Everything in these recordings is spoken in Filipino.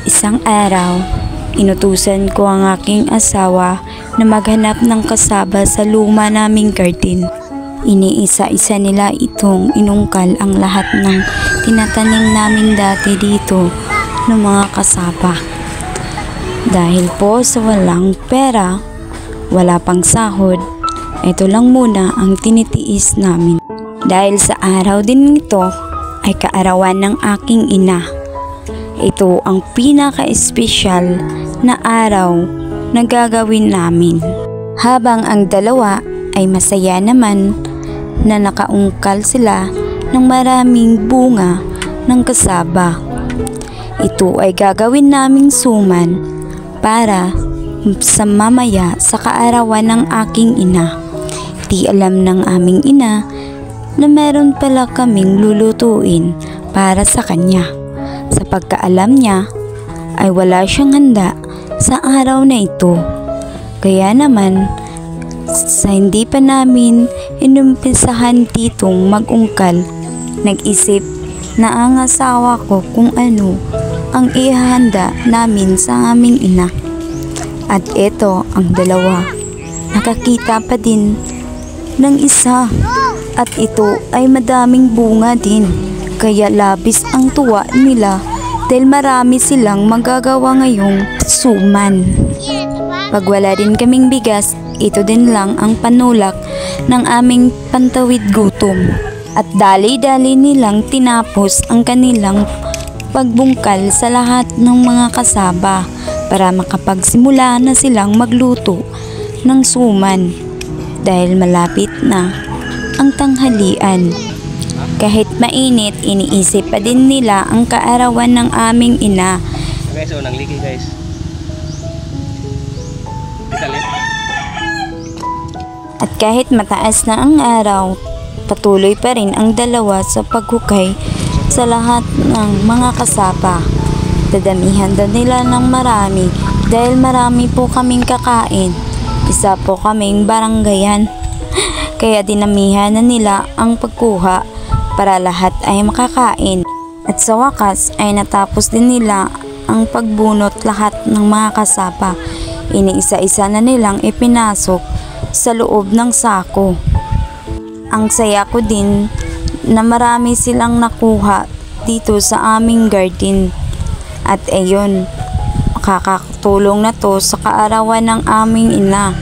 Isang araw, inutusan ko ang aking asawa na maghanap ng kasaba sa luma naming garden. Iniisa-isa nila itong inungkal ang lahat ng tinatanim namin dati dito ng mga kasaba. Dahil po sa walang pera, wala pang sahod, ito lang muna ang tinitiis namin. Dahil sa araw din ito ay kaarawan ng aking ina. Ito ang pinaka-espesyal na araw na gagawin namin. Habang ang dalawa ay masaya naman na nakaungkal sila ng maraming bunga ng kasaba. Ito ay gagawin naming suman para sa mamaya sa kaarawan ng aking ina. Di alam ng aming ina na meron pala kaming lulutuin para sa kanya. Sa pagkaalam niya ay wala siyang handa sa araw na ito. Kaya naman sa hindi pa namin inumpisahan ditong mag-ungkal, nag-isip na ang asawa ko kung ano ang ihahanda namin sa aming ina. At eto ang dalawa, nakakita pa din ng isa at ito ay madaming bunga din. Kaya labis ang tuwa nila dahil marami silang magagawa ngayong suman. Pag wala din kaming bigas, ito din lang ang panulak ng aming pantawid gutom. At dali-dali nilang tinapos ang kanilang pagbungkal sa lahat ng mga kasaba para makapagsimula na silang magluto ng suman dahil malapit na ang tanghalian. Kahit mainit, iniisip pa din nila ang kaarawan ng aming ina. Guys, nang ligi guys. At kahit mataas na ang araw, patuloy pa rin ang dalawa sa paghukay sa lahat ng mga kasaba. Dadamihan daw nila ng marami dahil marami po kaming kakain. Isa po kaming baranggayan. Kaya dinamihan na nila ang pagkuha para lahat ay makakain. At sa wakas ay natapos din nila ang pagbunot lahat ng mga kasaba. Iniisa-isa na nilang ipinasok sa loob ng sako. Ang saya ko din na marami silang nakuha dito sa aming garden. At ayun, makakatulong na to sa kaarawan ng aming ina.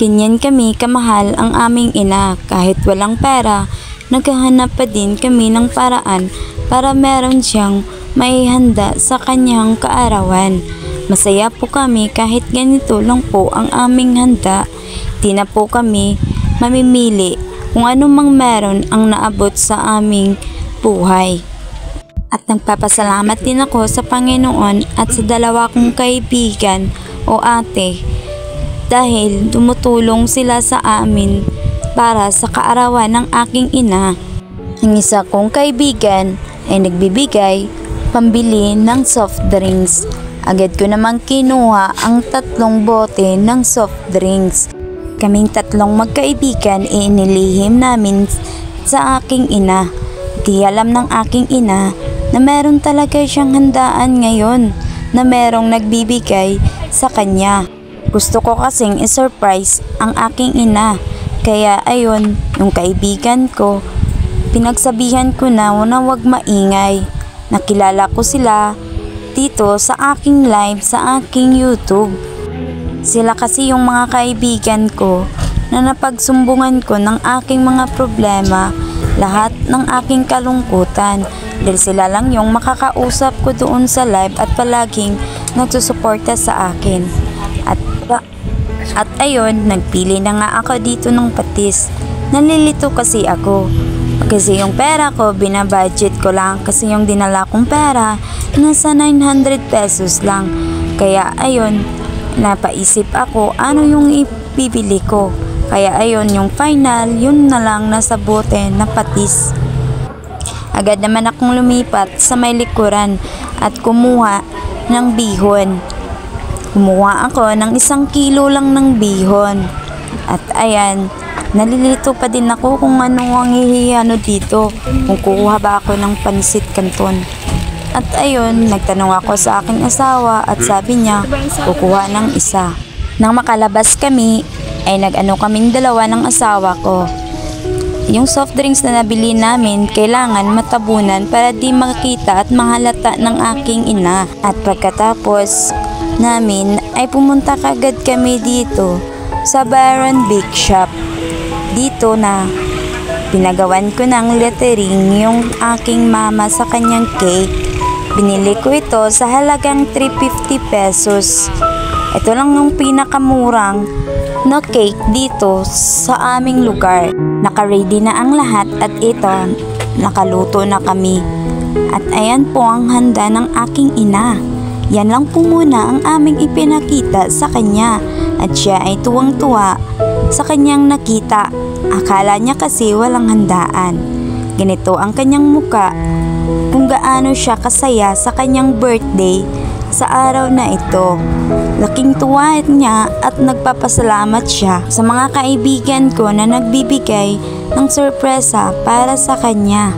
Ganyan kami kamahal ang aming ina. Kahit walang pera, naghahanap pa din kami ng paraan para meron siyang maihanda sa kanyang kaarawan. Masaya po kami kahit ganito lang po ang aming handa. Di na po kami mamimili kung ano mang meron ang naabot sa aming buhay. At nagpapasalamat din ako sa Panginoon at sa dalawa kong kaibigan o ate dahil tumutulong sila sa amin para sa kaarawan ng aking ina. Ang isa kong kaibigan ay nagbibigay pambili ng soft drinks. Agad ko namang kinuha ang 3 bote ng soft drinks. Kaming 3 magkaibigan ay inilihim namin sa aking ina. Di alam ng aking ina na meron talaga siyang handaan ngayon na merong nagbibigay sa kanya. Gusto ko kasing i-surprise ang aking ina. Kaya ayun, yung kaibigan ko, pinagsabihan ko na wag maingay. Nakilala ko sila dito sa aking live sa aking YouTube. Sila kasi yung mga kaibigan ko na napagsumbungan ko ng aking mga problema, lahat ng aking kalungkutan. Dahil sila lang yung makakausap ko doon sa live at palaging nagsusuporta sa akin. At ayun, nagpili na nga ako dito ng patis. Nalilito kasi ako. Kasi yung pera ko, binabudget ko lang kasi yung dinala kong pera, nasa 900 pesos lang. Kaya ayun, napaisip ako ano yung ipibili ko. Kaya ayun, yung final, yun na lang nasa bote na patis. Agad naman akong lumipat sa may likuran at kumuha ng bihon. Kumuha ako ng 1 kilo lang ng bihon. At ayan, nalilito pa din ako kung ano ang ihihano dito. Kung kukuha ba ako ng pansit canton. At ayun, nagtanong ako sa aking asawa at sabi niya, kukuha ng isa. Nang makalabas kami, ay nag-ano kaming dalawa ng asawa ko. Yung soft drinks na nabili namin, kailangan matabunan para di makita at mahalata ng aking ina. At pagkatapos namin, ay pumunta kagad kami dito sa Baron Bake Shop. Dito na pinagawan ko ng lettering yung aking mama sa kanyang cake. Binili ko ito sa halagang 350 pesos. Ito lang yung pinakamurang na cake dito sa aming lugar. Naka-ready na ang lahat at ito, nakaluto na kami. At ayan po ang handa ng aking ina. Yan lang po muna ang aming ipinakita sa kanya at siya ay tuwang-tuwa sa kanyang nakita. Akala niya kasi walang handaan. Ganito ang kanyang muka kung gaano siya kasaya sa kanyang birthday sa araw na ito. Laking tuwa niya at nagpapasalamat siya sa mga kaibigan ko na nagbibigay ng sorpresa para sa kanya.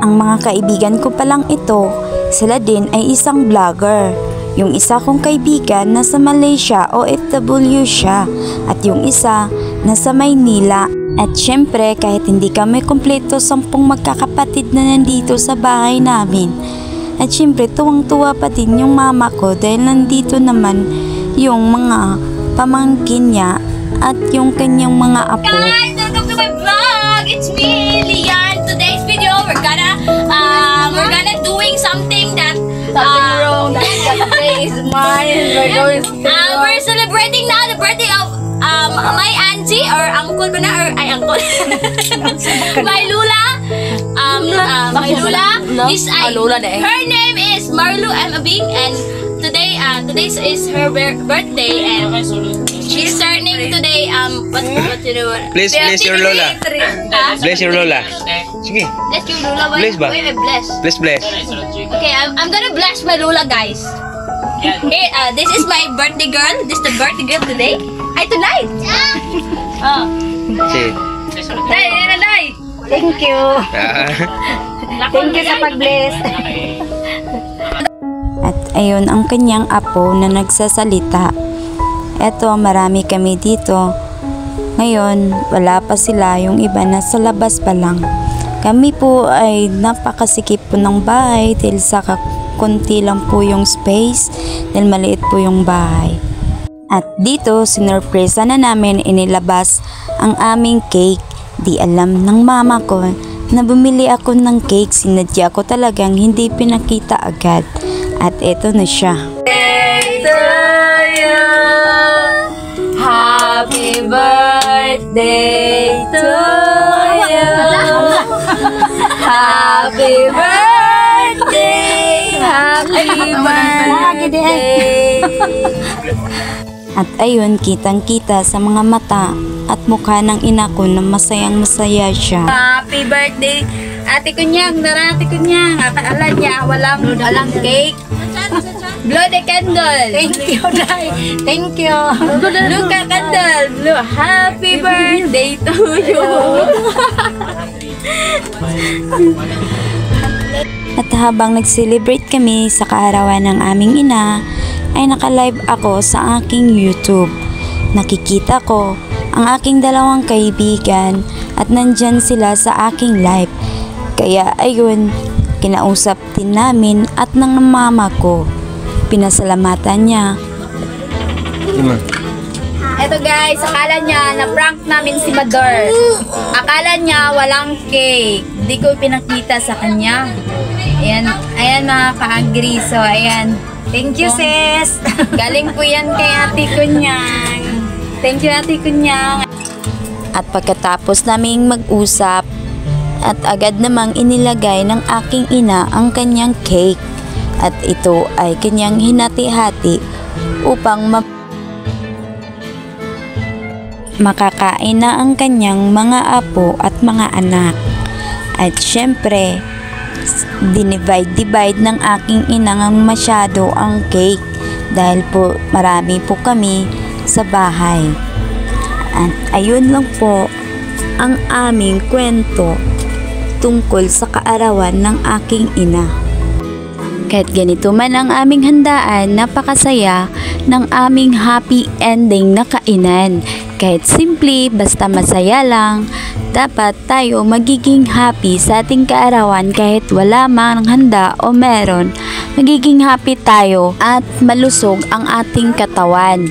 Ang mga kaibigan ko palang ito, sila din ay isang vlogger. Yung isa kong kaibigan nasa Malaysia, OFW siya, at yung isa nasa Maynila. At syempre, kahit hindi kami kumpleto 10 magkakapatid na nandito sa bahay namin. At syempre, tuwang-tuwa pa din yung mama ko dahil nandito naman yung mga pamangkin niya at yung kanyang mga apo. Guys, welcome to my vlog! It's me, Lian. Today's video, we're gonna doing something that wrong. That day is mine. We're celebrating now the birthday of my auntie or uncle ko na or ay uncle. My lula. My lula is her name is Marlu Amabing and today is her birthday and she's turning today what you know. Bless your lola. Bless your lola. Sige. Bless your lula. Bless ba? Bless. Bless. Okay, I'm gonna bless my lula, guys. Here, this is my birthday girl. This is the birthday girl today. Ay, tonight. Oh. Sige. Day. Thank you. Thank you sa pag-bless. At ayun ang kanyang apo na nagsasalita. Eto, marami kami dito. Ngayon, wala pa sila, yung iba nasa labas pa lang. Kami po ay napakasikip po ng bahay dahil sa konti lang po yung space dahil maliit po yung bahay. At dito, sinurpresa na namin inilabas ang aming cake. Di alam ng mama ko na bumili ako ng cake. Sinadya ko talagang hindi pinakita agad. At eto na siya. Happy birthday to you. Happy birthday. Happy birthday. At ayun, kitang-kita sa mga mata at mukha ng ina ko na masayang-masaya siya. Happy birthday, Ate Kunyang. Ate Kunyang. Akala niya walang cake. Blow the candle. Thank you, Day. Thank you. Look at candle. Look. Happy birthday to you. At habang nag-celebrate kami sa kaarawan ng aming ina, ay naka-live ako sa aking YouTube. Nakikita ko ang aking dalawang kaibigan at nandyan sila sa aking live. Kaya ayun, kinausap din namin at ng mama ko. Pinasalamatan niya. Eto guys, akala niya na prank namin si Mador. Akala niya walang cake. Hindi ko pinakita sa kanya. Ayan mga ka-agree. So ayan. Thank you sis. Galing po yan kay Ate Kunyang. Thank you Ate Kunyang. At pagkatapos naming mag-usap, at agad namang inilagay ng aking ina ang kanyang cake. At ito ay kanyang hinati-hati upang makakain na ang kanyang mga apo at mga anak. At syempre, dinivide ng aking ina ng masyado ang cake dahil po marami po kami sa bahay. At ayun lang po ang aming kwento tungkol sa kaarawan ng aking ina. Kahit ganito man ang aming handaan, napakasaya ng aming happy ending na kainan. Kahit simple, basta masaya lang, dapat tayo magiging happy sa ating kaarawan kahit wala mang handa o meron. Magiging happy tayo at malusog ang ating katawan.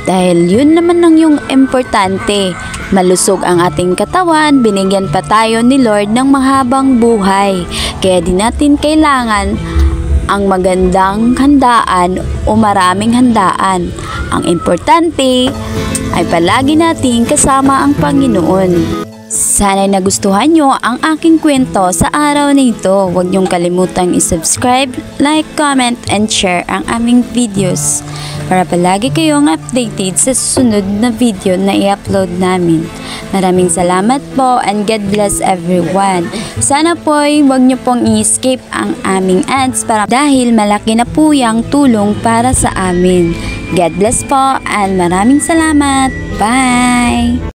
Dahil yun naman ang yung importante. Malusog ang ating katawan, binigyan pa tayo ni Lord ng mahabang buhay. Kaya di natin kailangan ang magandang handaan o maraming handaan. Ang importante ay palagi nating kasama ang Panginoon. Sana'y nagustuhan nyo ang aking kwento sa araw na ito. Huwag nyong kalimutang i-subscribe, like, comment, and share ang aming videos para palagi kayong updated sa susunod na video na i-upload namin. Maraming salamat po and God bless everyone. Sana po'y huwag nyo pong i-skip ang aming ads dahil malaki na po yung tulong para sa amin. God bless po and maraming salamat. Bye!